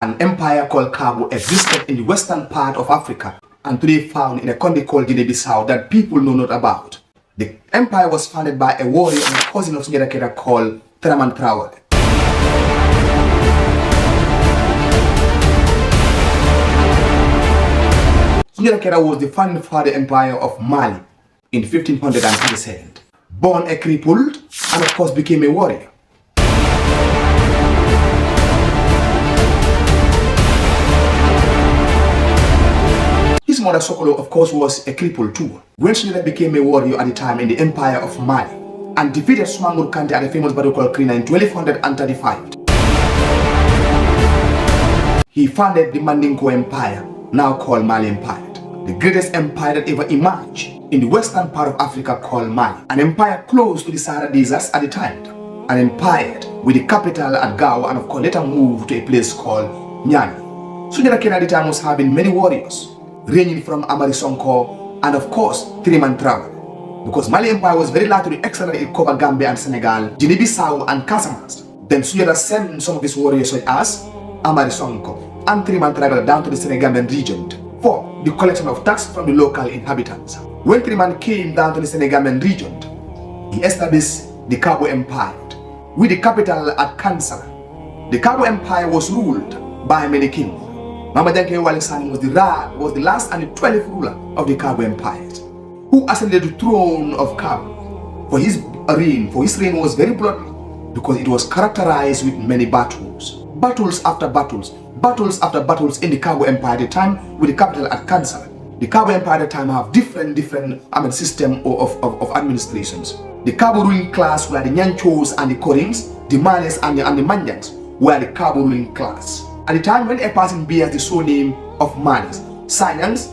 An empire called Kaabu existed in the western part of Africa and today found in a country called Guinea-Bissau that people know not about. The empire was founded by a warrior and a cousin of Sunjata Keita called Traore. Sunjata Keita was the founding father empire of Mali in 1537. Born a crippled and of course became a warrior. His mother Sokolo of course was a cripple too. When Sunjata became a warrior at the time in the empire of Mali and defeated Sumangul Kante at a famous battle called Krina in 1235. He founded the Mandingo Empire, now called Mali Empire. The greatest empire that ever emerged in the western part of Africa called Mali. An empire close to the Sahara deserts at the time. An empire with the capital at Gao and of course later moved to a place called Nyani. Sunjata Keita at the time was having many warriors, ranging from Amari Sonko and of course Traore. Because Mali Empire was very large to the extent that it covered Gambia and Senegal, Guinea-Bissau and Casamance. Then Sunjata sent some of his warriors such as Amari Sonko and Traore down to the Senegambian region for the collection of tax from the local inhabitants. When Triman came down to the Senegambian region, he established the Kaabu Empire with the capital at Kansala. The Kaabu Empire was ruled by many kings. Mama Janke Walisani was the last and the 12th ruler of the Kaabu Empire, who ascended the throne of Kaabu. For his reign was very bloody because it was characterized with many battles. Battles after battles in the Kaabu Empire at the time with the capital at Kansala. The Kaabu Empire at the time have different system of administrations. The Kaabu ruling class were the Nyanchos and the Korings, the Males and the Manjans were the Kaabu ruling class. At the time when a person bears the surname of Males, Science,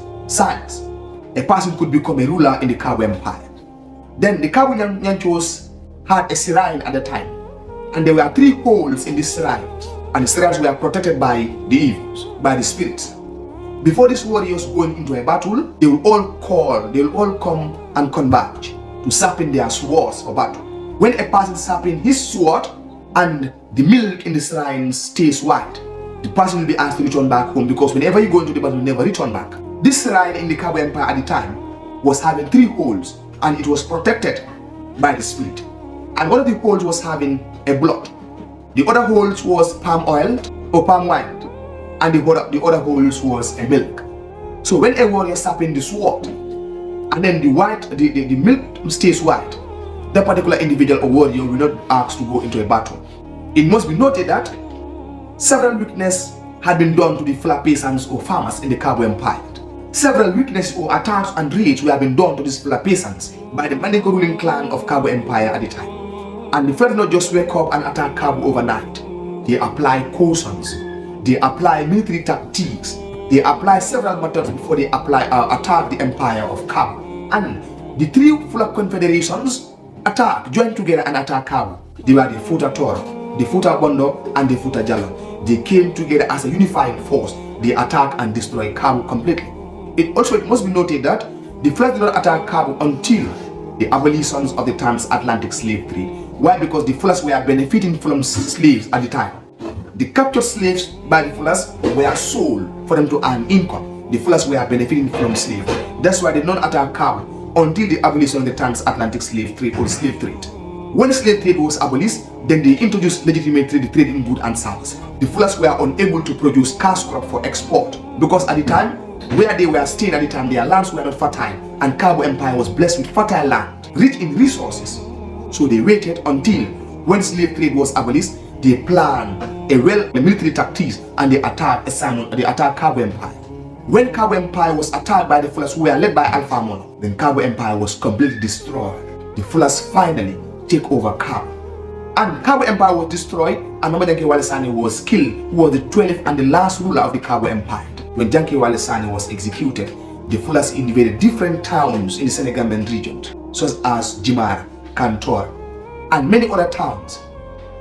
a person could become a ruler in the Kaabu Empire. Then the Kaabu Nyanchos had a shrine at the time, and there were 3 holes in this shrine, and the shrines were protected by the evils, by the spirits. Before these warriors going into a battle, they will all come and converge to sharpen their swords for battle. When a person sharpens his sword and the milk in the shrine stays white, the person will be asked to return back home, because whenever you go into the battle, you never return back. This shrine in the Kaabu Empire at the time was having 3 holes and it was protected by the spirit. And one of the holes was having a blood. The other holes was palm oil or palm wine, and the other holes was a milk. So when a warrior sharpens the sword and then the milk stays white, that particular individual or warrior will not asked to go into a battle. It must be noted that several weaknesses had been done to the Fula peasants or farmers in the Kaabu Empire. Several weaknesses or attacks and raids were being done to these Fula peasants by the Mandingo ruling clan of Kaabu Empire at the time. And the Fula did not just wake up and attack Kaabu overnight. They apply cautions, they apply military tactics, they apply several methods before they attack the empire of Kaabu. And the 3 Fula confederations joined together and attacked Kaabu. They were the Futa Toro, the Futa Bondo and the Futa Jallo. They came together as a unifying force. They attacked and destroyed Kaabu completely. It must be noted that the Fula did not attack Kaabu until the abolition of the transatlantic slave trade. Why? Because the Fulas were benefiting from slaves at the time. The captured slaves by the Fulas were sold for them to earn income. The Fulas were benefiting from slavery. That's why they did not attack Kaabu until the abolition of the transatlantic slave trade or slave trade. When slave trade was abolished, then they introduced legitimate trade in goods and services. The Fulas were unable to produce cash crop for export because at the time, where they were staying at the time, their lands were not fertile, and Kaabu Empire was blessed with fertile land, rich in resources. So they waited until when slave trade was abolished, they planned a military tactics and they attacked Kaabu Empire. When Kaabu Empire was attacked by the Fulas who were led by Alpha Mono, then Kaabu Empire was completely destroyed. The Fulas finally take over Kaabu. And Kaabu Empire was destroyed, and Mama Janke Walisani was killed, who was the 12th and the last ruler of the Kaabu Empire. When Janke Walisani was executed, the Fulas invaded different towns in the Senegambian region, such as Jimara, Kantor, and many other towns.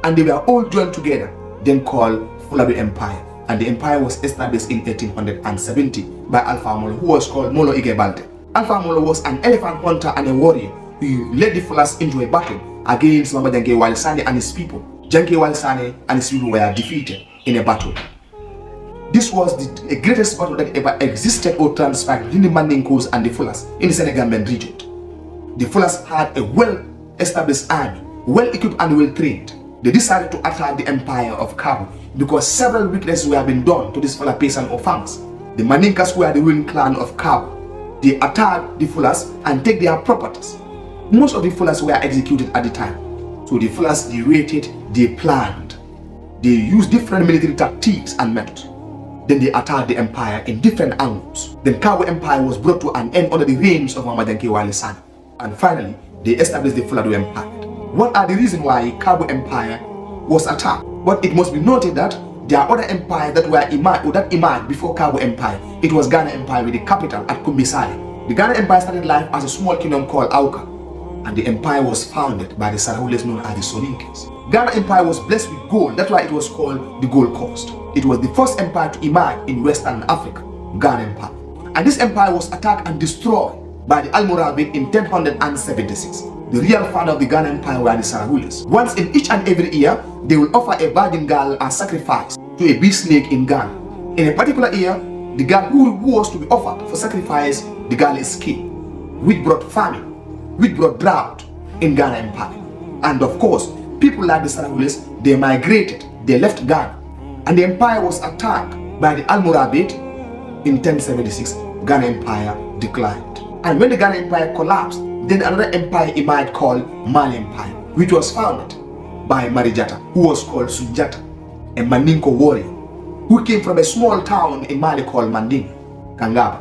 And they were all joined together, then called Fuladu Empire. And the empire was established in 1870 by Alpha Molo, who was called Molo Igebalde. Alpha Molo was an elephant hunter and a warrior who led the Fulas into a battle against Mama Janke Walisani and his people. Janke Walisani and his people were defeated in a battle. This was the greatest battle that ever existed or transpired between the Mandingos and the Fulas in the Senegambian region. The Fulas had a well-established army, well-equipped and well-trained. They decided to attack the empire of Kaabu because several wickednesses were being done to this Fula peasant or farmers. The Mandinkas were the ruling clan of Kaabu. They attacked the Fulas and take their properties. Most of the Fulas were executed at the time. So the Fulas, they waited, they planned. They used different military tactics and methods. Then they attacked the empire in different angles. Then Kaabu Empire was brought to an end under the reigns of Muhammad Wali Sani. And finally, they established the Fuladu Empire. What are the reasons why Kaabu Empire was attacked? But it must be noted that there are other empires that were emerged before Kaabu Empire. It was Ghana Empire with the capital at Kumbisali. The Ghana Empire started life as a small kingdom called Auka, and the empire was founded by the Sarahules known as the Soninkes. Ghana Empire was blessed with gold, that's why it was called the Gold Coast. It was the first empire to emerge in Western Africa, Ghana Empire. And this empire was attacked and destroyed by the Almoravid in 1076. The real founder of the Ghana Empire were the Sarahules. Once in each and every year, they will offer a virgin girl as sacrifice to a bee snake in Ghana. In a particular year, the girl who was to be offered for sacrifice, the girl escaped, which brought famine, which brought drought in Ghana Empire. And of course, people like the Sarahules, they migrated, they left Ghana, and the empire was attacked by the Almoravid in 1076. Ghana Empire declined. And when the Ghana Empire collapsed, then another empire emerged called Mali Empire, which was founded by Marijata, who was called Sunjata, a Mandingo warrior, who came from a small town in Mali called Manding, Kangaba.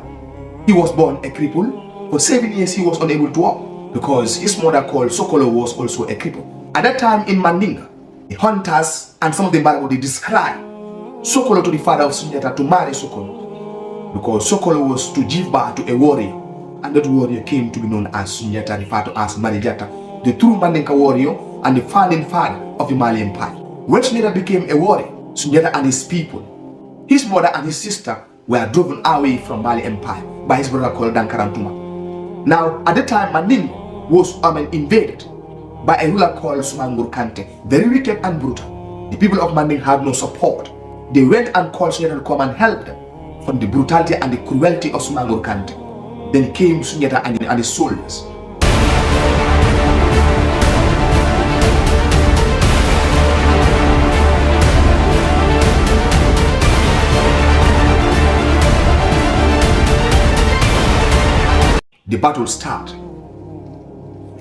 He was born a cripple. For 7 years he was unable to walk because his mother called Sokolo was also a cripple. At that time in Mandinga, the hunters and some of the Marabu, they described Sokolo to the father of Sunjata to marry Sokolo, because Sokolo was to give birth to a warrior, and that warrior came to be known as Sunjata, referred to as Marijata, the true Mandinka warrior and the founding father of the Mali Empire. When Sunjata became a warrior, Sunjata and his people, his mother and his sister, were driven away from Mali Empire by his brother called Dankarantuma. Now, at the time, Manding was invaded by a ruler called Sumangur Kante, very wicked and brutal. The people of Manding had no support. They went and called Sunjata to come and help them from the brutality and the cruelty of Sumangur Kante. Then came Sunjata and his soldiers. The battle started.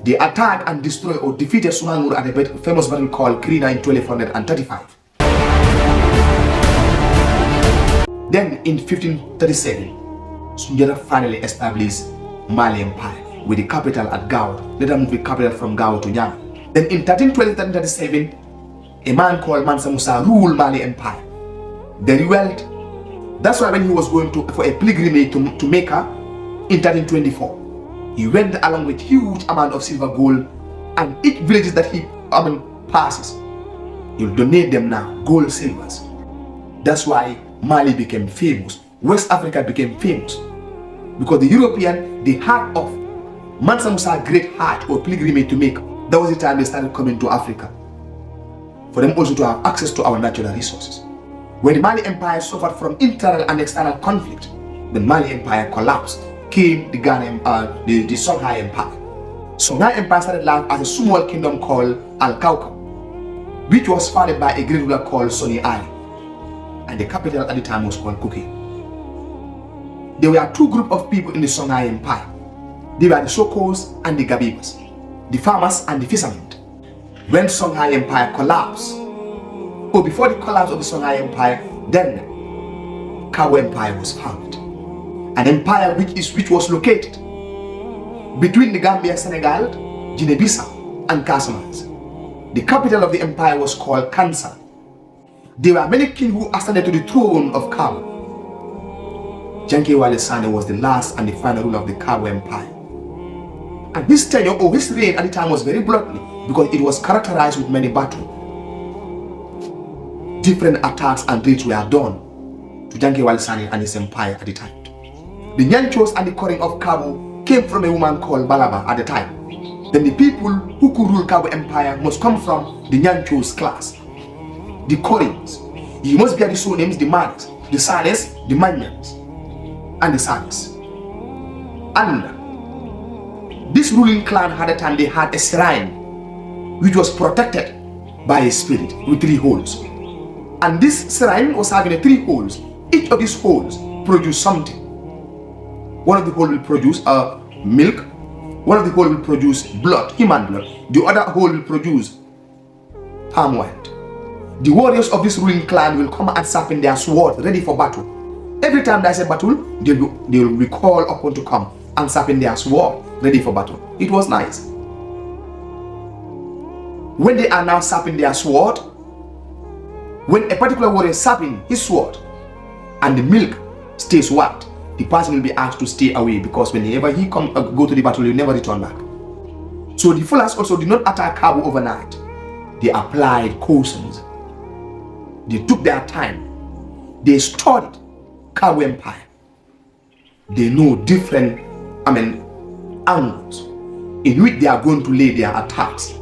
They attacked and destroyed or defeated Sumangur at a famous battle called Krina in 1235. Then in 1537, Sunjata finally established Mali Empire with the capital at Gao. Later moved the capital from Gao to Nyang. Then in 1312-1337, a man called Mansa Musa ruled Mali Empire. Very well. That's why when he was going for a pilgrimage to Mecca in 1324, he went along with huge amount of silver, gold, and each village that he passes, he'll donate them now, gold, silvers. That's why Mali became famous. West Africa became famous because the European, they heard of Mansa Musa's great heart or pilgrimage to make. That was the time they started coming to Africa, for them also to have access to our natural resources. When the Mali Empire suffered from internal and external conflict, the Mali Empire collapsed. Came the the Songhai Empire. Songhai Empire started life as a small kingdom called Al-Kauka, which was founded by a great ruler called Soni Ali, and the capital at the time was called Kuki. There were two groups of people in the Songhai Empire. They were the Sokos and the Gabibas, the farmers and the fishermen. When Songhai Empire collapsed, or before the collapse of the Songhai Empire, then Kaabu Empire was founded. An empire which was located between the Gambia, Senegal, Guinea-Bissau, and Casamance. The capital of the empire was called Kansa. There were many kings who ascended to the throne of Kaabu. Janke Wale Sane was the last and the final ruler of the Kaabu Empire. And his tenure or his reign at the time was very bloody because it was characterized with many battles. Different attacks and raids were done to Janke Wale Sane and his empire at the time. The Nyanchos and the Koring of Kaabu came from a woman called Balaba at the time. Then the people who could rule Kaabu Empire must come from the Nyanchos class. The Korings, you must bear the surnames, the Manas, the Sanes, the Manyans, and the Sanes. And this ruling clan had a time, they had a shrine which was protected by a spirit with 3 holes. And this shrine was having 3 holes. Each of these holes produced something. One of the holes will produce milk. One of the holes will produce blood, human blood. The other hole will produce palm wine. The warriors of this ruling clan will come and sharpen their sword, ready for battle. Every time there's a battle, they will be called upon to come and sharpen their sword, ready for battle. It was nice. When they are now sharpening their sword, when a particular warrior is sharpening his sword and the milk stays wet, the person will be asked to stay away, because whenever he go to the battle, he will never return back. So the Fullers also did not attack Kaabu overnight. They applied cautions. They took their time. They studied Kaabu Empire. They know different, angles in which they are going to lay their attacks.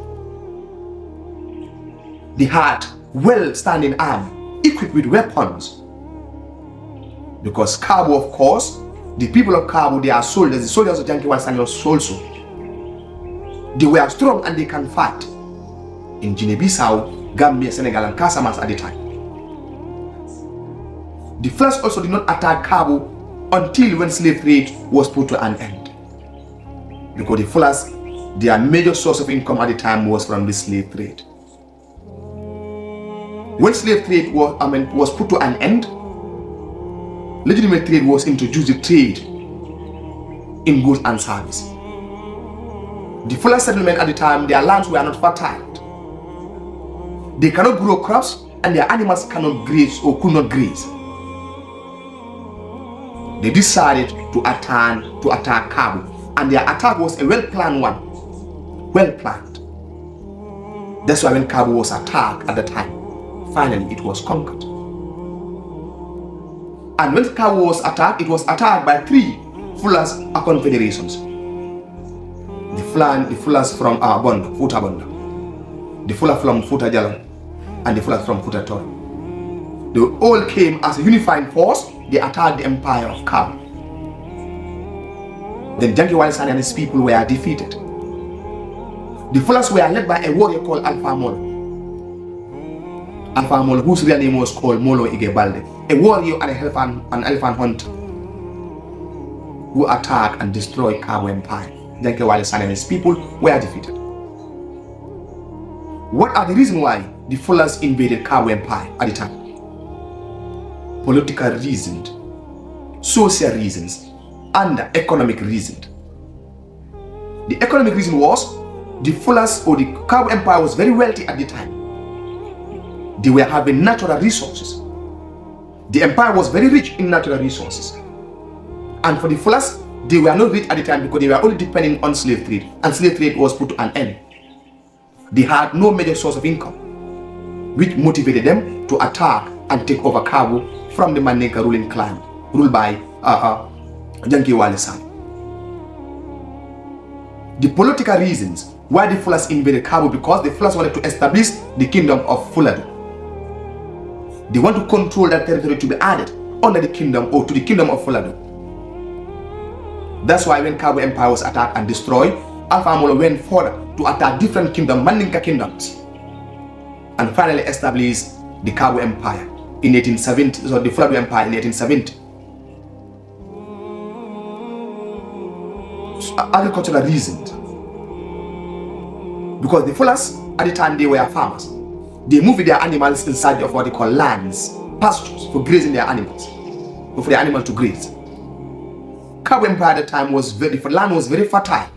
They had well-standing army, equipped with weapons. Because Kaabu, of course, the people of Kaabu, they are soldiers. The soldiers of Janki Walsani also. They were strong and they can fight. In Guinea-Bissau, Gambia, Senegal, and Casamance at the time. The Fullers also did not attack Kaabu until when slave trade was put to an end. Because the Fullers, their major source of income at the time was from the slave trade. When slave trade was put to an end, legitimate trade was introduced, the trade in goods and service. The Fuller settlement at the time, their lands were not fertile. They cannot grow crops and their animals cannot graze or could not graze. They decided to attack Kaabu, and their attack was a well-planned one. Well-planned. That's why when Kaabu was attacked at the time, finally it was conquered. And when Kaabu was attacked, it was attacked by 3 Fullers confederations. The Fullers from Futa Bonda, the Fuller from Futa Jalan, and the Fullers from Futa Tori. They all came as a unifying force. They attacked the empire of Kaabu. Then Janki Walsani and his people were defeated. The Fullers were led by a warrior called Alpha Molo. Alpha Molo, whose real name was called Molo Igebalde, a warrior and an elephant hunter who attacked and destroyed Kaabu Empire. Janki Walsani and his people were defeated. What are the reasons why the Fullers invaded Kaabu Empire at the time? Political reasons, social reasons, and economic reasons. The economic reason was the Fullers or the Kaabu Empire was very wealthy at the time. They were having natural resources. The empire was very rich in natural resources. And for the Fullers, they were not rich at the time because they were only depending on slave trade, and slave trade was put to an end. They had no major source of income, which motivated them to attack and take over Kaabu from the Mandinka ruling clan, ruled by Janki Walsani. The political reasons why the Fullers invaded Kaabu, because the Fullers wanted to establish the kingdom of Fuladu. They want to control that territory to be added under the kingdom or to the kingdom of Fuladu. That's why when Kaabu Empire was attacked and destroyed, Alpha Molo went further to attack different kingdoms, Mandinka kingdoms, and finally established the Kaabu Empire in 1870, so the Fuladu Empire in 1870. Agricultural reasons. Because the Fullers, at the time, they were farmers. They moved their animals inside of what they call lands, pastures, for grazing their animals, or for the animal to graze. Kaabu Empire at the time the land was very fertile.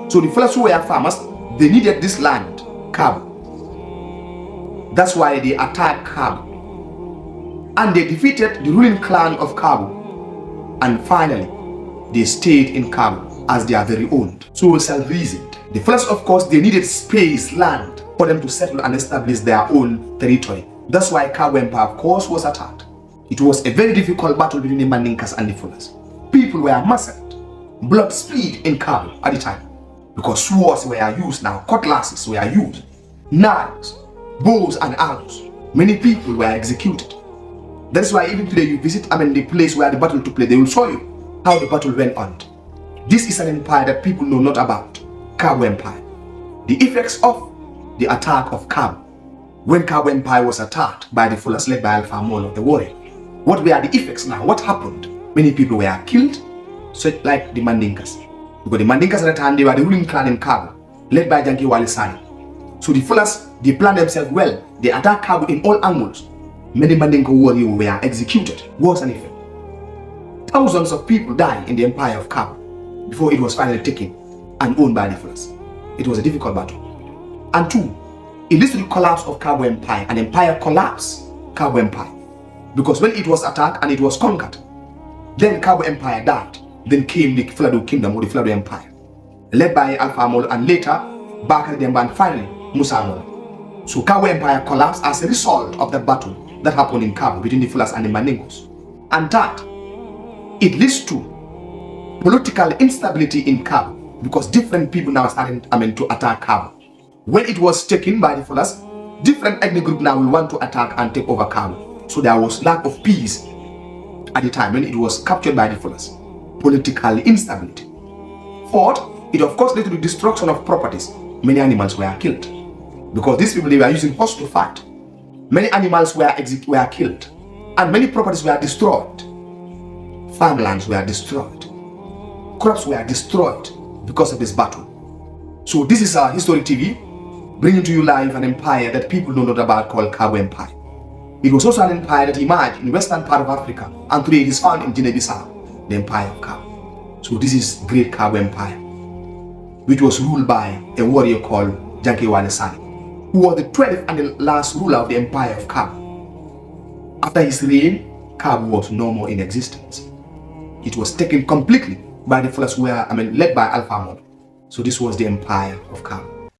So the Fullers who were farmers, they needed this land, Kaabu. That's why they attacked Kaabu. And they defeated the ruling clan of Kaabu. And finally, they stayed in Kaabu as their very own. So self-reasoned. The Fullers, of course, they needed space, land, for them to settle and establish their own territory. That's why Kaabu Empire, of course, was attacked. It was a very difficult battle between the Mandinkas and the Fullers. People were massacred. Blood spilled in Kaabu at the time. Because swords were used now, cutlasses were used, knives, bows and arrows. Many people were executed. That's why even today you visit, the place where the battle took place, they will show you how the battle went on. This is an empire that people know not about, Kaabu Empire. The effects of the attack of Kaabu. When Kaabu Empire was attacked by the Fullers led by Alpha Molo, the warrior, what were the effects now? What happened? Many people were killed, such like the Mandinkas. Because the Mandinkas at the time, they were the ruling clan in Kaabu, led by Janki Wali Sani. So the Fullers, they planned themselves well. They attacked Kaabu in all angles. Many Mandinka warriors were executed. Was an effect. Thousands of people died in the empire of Kaabu before it was finally taken and owned by the Fullers. It was a difficult battle. And two, it leads to the collapse of Kaabu Empire. An empire collapsed, Kaabu Empire. Because when it was attacked and it was conquered, then Kaabu Empire died. Then came the Fuladu Kingdom or the Fuladu Empire, led by Alpha Molo and later Bakari Demba and finally Musa Molo. So Kaabu Empire collapsed as a result of the battle that happened in Kaabu between the Fullers and the Mandingos. And that, it leads to political instability in Kaabu because different people now started to attack Kaabu. When it was taken by the Fullers, different ethnic groups now will want to attack and take over Kaabu. So there was lack of peace at the time when it was captured by the Fullers. Political instability. Fourth, it of course led to the destruction of properties. Many animals were killed because these people, they were using horse to fight. Many animals were killed and many properties were destroyed. Farmlands were destroyed. Crops were destroyed because of this battle. So this is our History TV, bringing to you live an empire that people know not about called Kaabu Empire. It was also an empire that emerged in the western part of Africa and today it is found in Guinea-Bissau, the empire of Kaabu. So this is great Kaabu Empire, which was ruled by a warrior called Janki Wale Sani, who was the 12th and the last ruler of the empire of Kaabu. After his reign, Kaabu was no more in existence. It was taken completely by the Fullers who were led by Alpha Molo. So this was the empire of Kaabu.